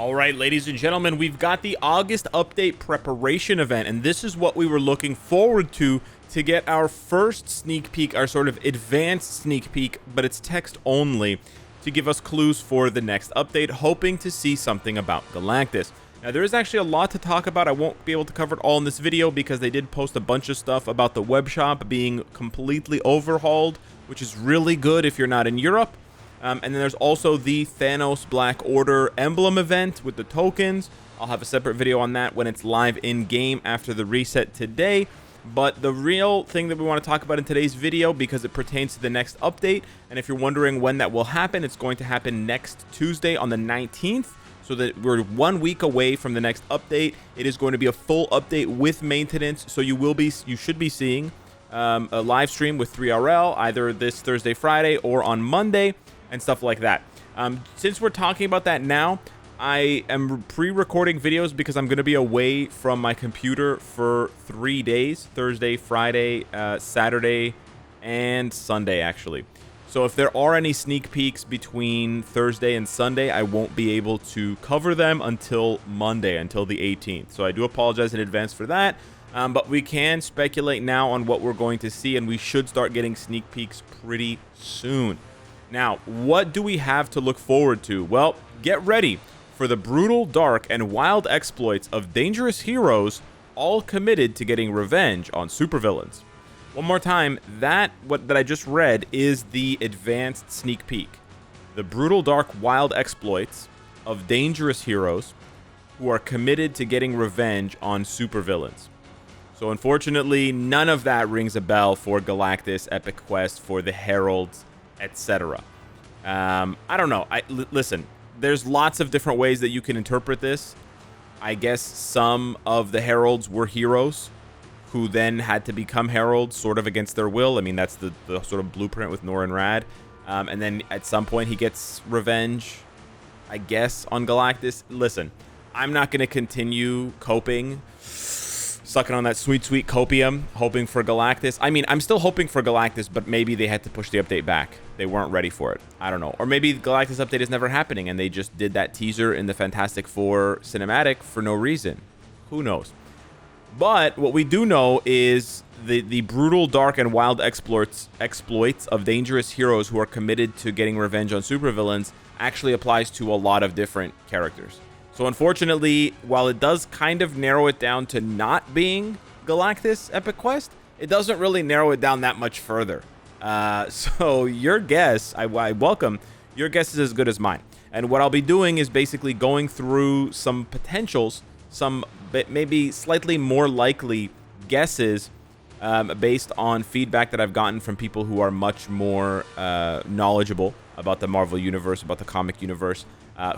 All right, ladies and gentlemen, we've got the August update preparation event, and this is what we were looking forward to get our first sneak peek, our sort of advanced sneak peek, but it's text only, to give us clues for the next update, hoping to see something about Galactus. Now, there is actually a lot to talk about. I won't be able to cover it all in this video because they did post a bunch of stuff about the web shop being completely overhauled, which is really good if you're not in Europe. And then there's also the Thanos Black Order emblem event with the tokens. I'll have a separate video on that when it's live in-game after the reset today. But the real thing that we want to talk about in today's video, because it pertains to the next update, and if you're wondering when that will happen, it's going to happen next Tuesday on the 19th. So that we're 1 week away from the next update. It is going to be a full update with maintenance. So you should be seeing a live stream with 3RL either this Thursday, Friday, or on Monday, and stuff like that. Since we're talking about that now, I am pre-recording videos because I'm going to be away from my computer for 3 days, Thursday, Friday, Saturday, and Sunday, actually. So if there are any sneak peeks between Thursday and Sunday, I won't be able to cover them until Monday, until the 18th. So I do apologize in advance for that. But we can speculate now on what we're going to see, and we should start getting sneak peeks pretty soon. Now, what do we have to look forward to? Well, get ready for the brutal, dark, and wild exploits of dangerous heroes, all committed to getting revenge on supervillains. One more time, that I just read is the advanced sneak peek. The brutal, dark, wild exploits of dangerous heroes who are committed to getting revenge on supervillains. So unfortunately, none of that rings a bell for Galactus, Epic Quest, for the Heralds, etc. I don't know. Listen, there's lots of different ways that you can interpret this. I guess some of the Heralds were heroes who then had to become heralds sort of against their will. I mean, that's the sort of blueprint with Norrin Rad. And then at some point he gets revenge, I guess, on Galactus. Listen, I'm not going to continue coping, sucking on that sweet, sweet copium, hoping for Galactus. I mean, I'm still hoping for Galactus, but maybe they had to push the update back. They weren't ready for it. I don't know. Or maybe the Galactus update is never happening, and they just did that teaser in the Fantastic Four cinematic for no reason. Who knows? But what we do know is the brutal, dark, and wild exploits of dangerous heroes who are committed to getting revenge on supervillains actually applies to a lot of different characters. So unfortunately, while it does kind of narrow it down to not being Galactus Epic Quest, it doesn't really narrow it down that much further. So your guess, I welcome, your guess is as good as mine. And what I'll be doing is basically going through some potentials, some maybe slightly more likely guesses based on feedback that I've gotten from people who are much more knowledgeable about the Marvel Universe, about the comic universe,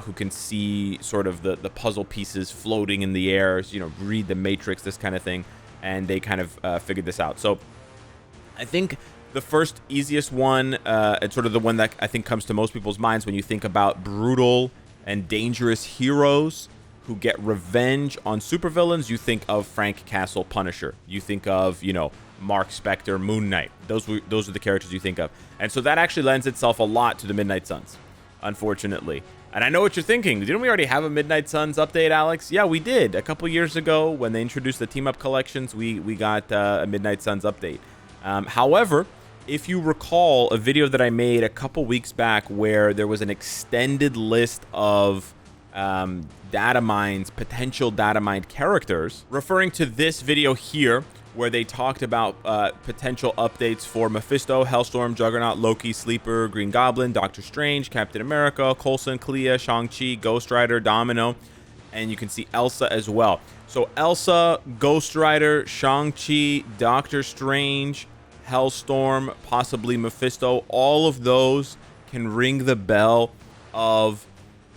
who can see sort of the puzzle pieces floating in the air, you know, read the Matrix, this kind of thing, and they kind of figured this out. So I think the first easiest one, it's sort of the one that I think comes to most people's minds when you think about brutal and dangerous heroes who get revenge on supervillains. You think of Frank Castle, Punisher. You think of, you know, Mark Spector, Moon Knight. Those are the characters you think of. And so that actually lends itself a lot to the Midnight Suns, unfortunately. And I know what you're thinking. Didn't we already have a Midnight Suns update, Alex? Yeah, we did. A couple years ago when they introduced the team-up collections, we got a Midnight Suns update. However, if you recall a video that I made a couple weeks back where there was an extended list of data mines, potential data mined characters, referring to this video here, where they talked about potential updates for Mephisto, Hellstorm, Juggernaut, Loki, Sleeper, Green Goblin, Doctor Strange, Captain America, Coulson, Clea, Shang-Chi, Ghost Rider, Domino, and you can see Elsa as well. So Elsa, Ghost Rider, Shang-Chi, Doctor Strange, Hellstorm, possibly Mephisto, all of those can ring the bell of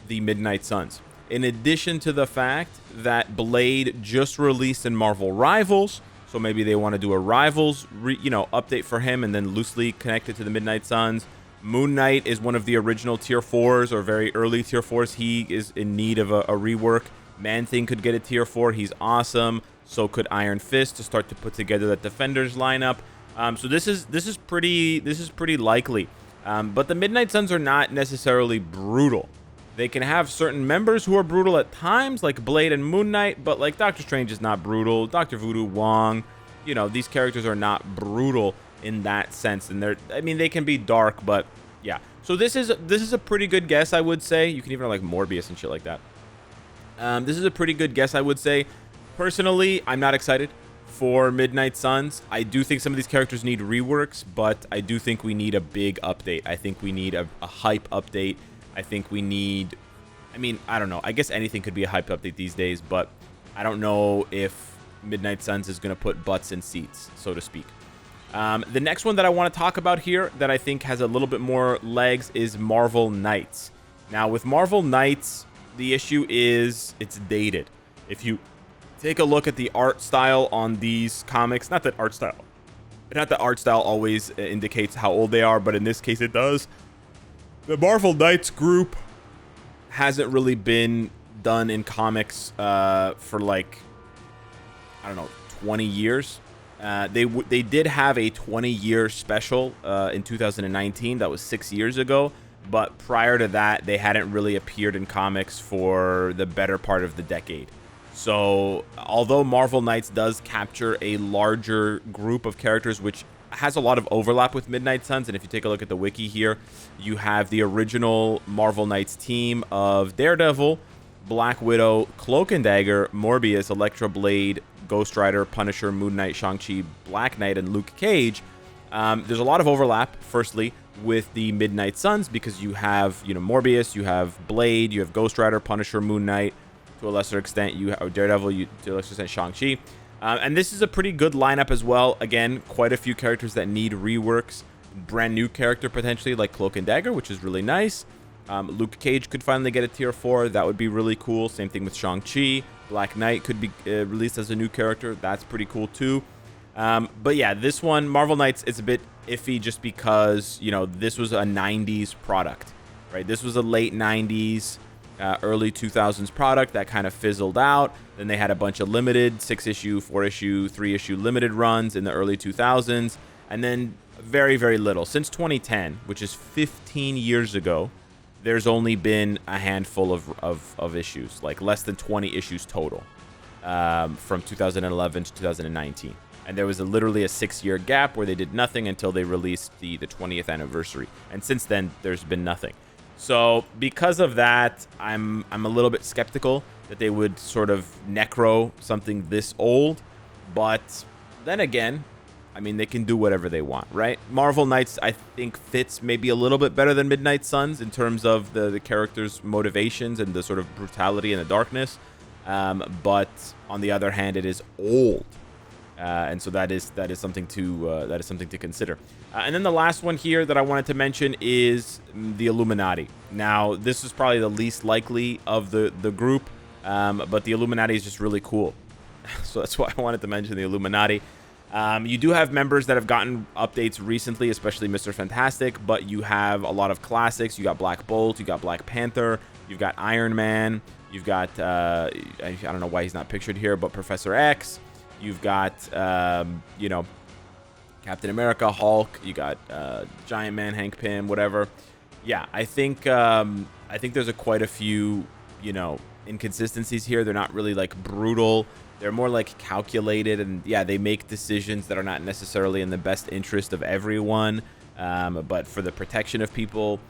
the Midnight Suns. In addition to the fact that Blade just released in Marvel Rivals, so maybe they want to do a Rivals update for him and then loosely connect it to the Midnight Suns. Moon Knight is one of the original tier 4s or very early tier 4s. He is in need of a rework. Man-Thing could get a tier 4. He's awesome. So could Iron Fist to start to put together that Defenders lineup. So this is pretty likely. But the Midnight Suns are not necessarily brutal. They can have certain members who are brutal at times, like Blade and Moon Knight, but like Doctor Strange is not brutal. Dr. Voodoo, Wong, you know, these characters are not brutal in that sense. And I mean, they can be dark, but yeah. So this is a pretty good guess, I would say. You can even have like Morbius and shit like that. This is a pretty good guess, I would say. Personally, I'm not excited for Midnight Suns. I do think some of these characters need reworks, but I do think we need a big update. I think we need a hype update. I think we need, I mean, I don't know. I guess anything could be a hype update these days, but I don't know if Midnight Suns is going to put butts in seats, so to speak. The next one that I want to talk about here that I think has a little bit more legs is Marvel Knights. Now, with Marvel Knights, the issue is it's dated. If you take a look at the art style on these comics, not that art style always indicates how old they are, but in this case it does. The Marvel Knights group hasn't really been done in comics for like, I don't know, 20 years. They did have a 20-year special in 2019. That was 6 years ago. But prior to that, they hadn't really appeared in comics for the better part of the decade. So although Marvel Knights does capture a larger group of characters, which has a lot of overlap with Midnight Suns, and if you take a look at the wiki here, you have the original Marvel Knights team of Daredevil, Black Widow, Cloak and Dagger, Morbius, Elektra, Blade, Ghost Rider, Punisher, Moon Knight, Shang-Chi, Black Knight, and Luke Cage. There's a lot of overlap, firstly, with the Midnight Suns, because you have, you know, Morbius, you have Blade, you have Ghost Rider, Punisher, Moon Knight, to a lesser extent, you have Daredevil, to a lesser extent, Shang-Chi. And this is a pretty good lineup as well. Again, quite a few characters that need reworks. Brand new character, potentially, like Cloak and Dagger, which is really nice. Luke Cage could finally get a tier 4. That would be really cool. Same thing with Shang-Chi. Black Knight could be released as a new character. That's pretty cool, too. But yeah, this one, Marvel Knights, is a bit iffy just because, you know, this was a 90s product, right? This was a late 90s, early 2000s product that kind of fizzled out. Then they had a bunch of limited 6-issue, 4-issue, 3-issue limited runs in the early 2000s. And then very, very little. Since 2010, which is 15 years ago, there's only been a handful of issues, like less than 20 issues total, from 2011 to 2019. And there was literally a 6-year gap where they did nothing until they released the 20th anniversary. And since then, there's been nothing. So because of that, I'm a little bit skeptical that they would sort of necro something this old. But then again, I mean, they can do whatever they want, right? Marvel Knights, I think, fits maybe a little bit better than Midnight Suns in terms of the characters' motivations and the sort of brutality and the darkness. But on the other hand, it is old. And so that is something to consider. And then the last one here that I wanted to mention is the Illuminati. Now, this is probably the least likely of the group, but the Illuminati is just really cool. So that's why I wanted to mention the Illuminati. You do have members that have gotten updates recently, especially Mr. Fantastic, but you have a lot of classics. You got Black Bolt, you got Black Panther, you've got Iron Man, you've got, I don't know why he's not pictured here, but Professor X. You've got, you know, Captain America, Hulk. You got Giant Man, Hank Pym, whatever. Yeah, I think there's quite a few, you know, inconsistencies here. They're not really like brutal. They're more like calculated, and yeah, they make decisions that are not necessarily in the best interest of everyone, but for the protection of people.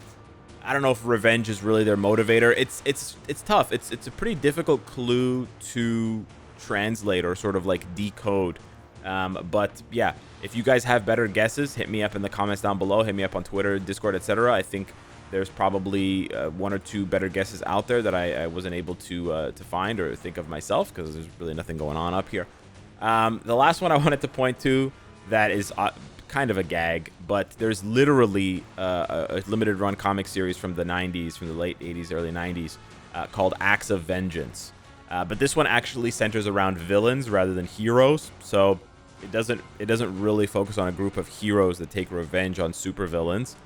I don't know if revenge is really their motivator. It's tough. It's a pretty difficult clue to translate or sort of like decode, but yeah, if you guys have better guesses, hit me up in the comments down below. Hit me up on Twitter, Discord, etc. I think there's probably one or two better guesses out there that I wasn't able to find or think of myself, because there's really nothing going on up here. The last one I wanted to point to that is kind of a gag, but there's literally a limited run comic series from the 90s, from the late 80s, early 90s, called Acts of Vengeance. But this one actually centers around villains rather than heroes, so it doesn't really focus on a group of heroes that take revenge on supervillains.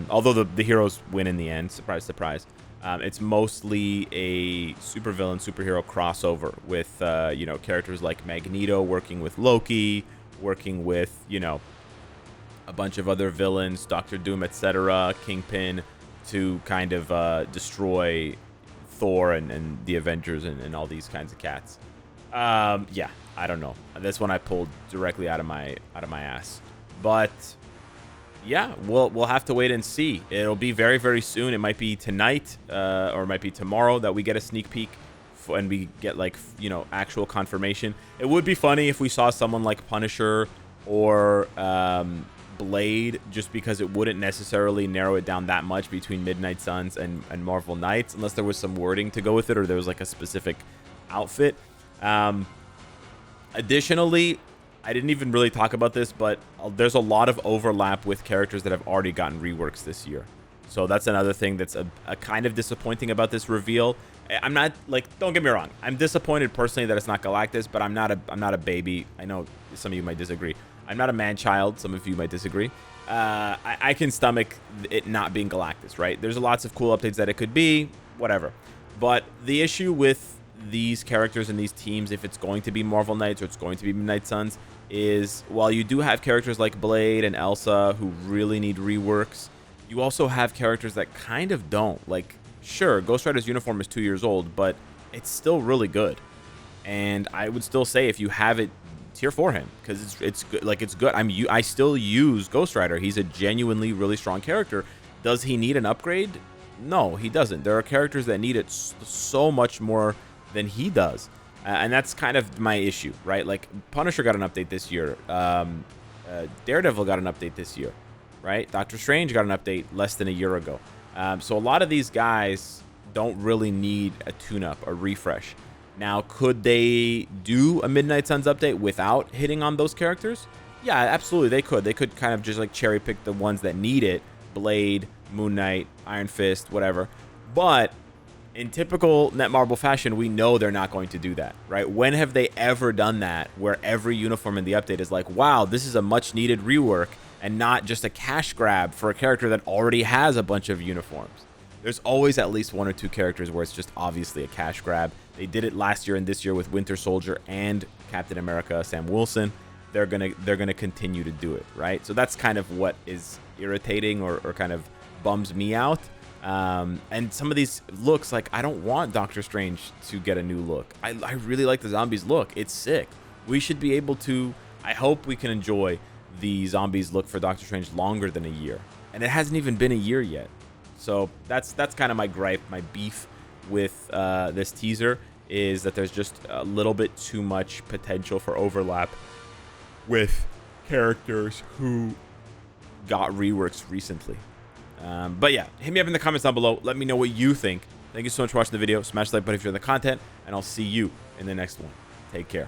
Although the heroes win in the end, surprise, surprise. It's mostly a superhero crossover with you know, characters like Magneto working with Loki, working with, you know, a bunch of other villains, Doctor Doom, etc., Kingpin, to kind of destroy Thor and the Avengers and all these kinds of cats. Yeah, I don't know. This one I pulled directly out of my ass. But yeah, we'll have to wait and see. It'll be very, very soon. It might be tonight, or it might be tomorrow that we get a sneak peek and we get, like, you know, actual confirmation. It would be funny if we saw someone like Punisher or Blade, just because it wouldn't necessarily narrow it down that much between Midnight Suns and Marvel Knights, unless there was some wording to go with it or there was like a specific outfit. Additionally, I didn't even really talk about this, but there's a lot of overlap with characters that have already gotten reworks this year. So that's another thing that's a kind of disappointing about this reveal. I'm not, like, don't get me wrong, I'm disappointed personally that it's not Galactus, but I'm not a baby. I know some of you might disagree. I'm not a man-child. Some of you might disagree. I can stomach it not being Galactus, right? There's lots of cool updates that it could be, whatever. But the issue with these characters and these teams, if it's going to be Marvel Knights or it's going to be Midnight Suns, is while you do have characters like Blade and Elsa who really need reworks, you also have characters that kind of don't. Like, sure, Ghost Rider's uniform is 2 years old, but it's still really good. And I would still say if you have it, tier for him, because it's good. Like, it's good. I still use Ghost Rider. He's a genuinely really strong character. Does he need an upgrade? No, he doesn't. There are characters that need it so much more than he does, and that's kind of my issue, right? Like, Punisher got an update this year. Daredevil got an update this year, right? Doctor Strange got an update less than a year ago. So a lot of these guys don't really need a tune-up, a refresh. Now, could they do a Midnight Suns update without hitting on those characters? Yeah, absolutely, they could. They could kind of just, like, cherry pick the ones that need it. Blade, Moon Knight, Iron Fist, whatever. But in typical Netmarble fashion, we know they're not going to do that, right? When have they ever done that, where every uniform in the update is like, wow, this is a much-needed rework, and not just a cash grab for a character that already has a bunch of uniforms? There's always at least one or two characters where it's just obviously a cash grab. They did it last year and this year with Winter Soldier and Captain America Sam Wilson. They're gonna continue to do it, right? So that's kind of what is irritating or kind of bums me out. And some of these looks, like, I don't want Doctor Strange to get a new look. I really like the zombies look. It's sick. We should be able to, I hope we can enjoy the zombies look for Doctor Strange longer than a year. And it hasn't even been a year yet. So that's kind of my gripe, my beef with this teaser, is that there's just a little bit too much potential for overlap with characters who got reworks recently. But yeah, hit me up in the comments down below. Let me know what you think. Thank you so much for watching the video. Smash the like button if you're in the content, and I'll see you in the next one. Take care.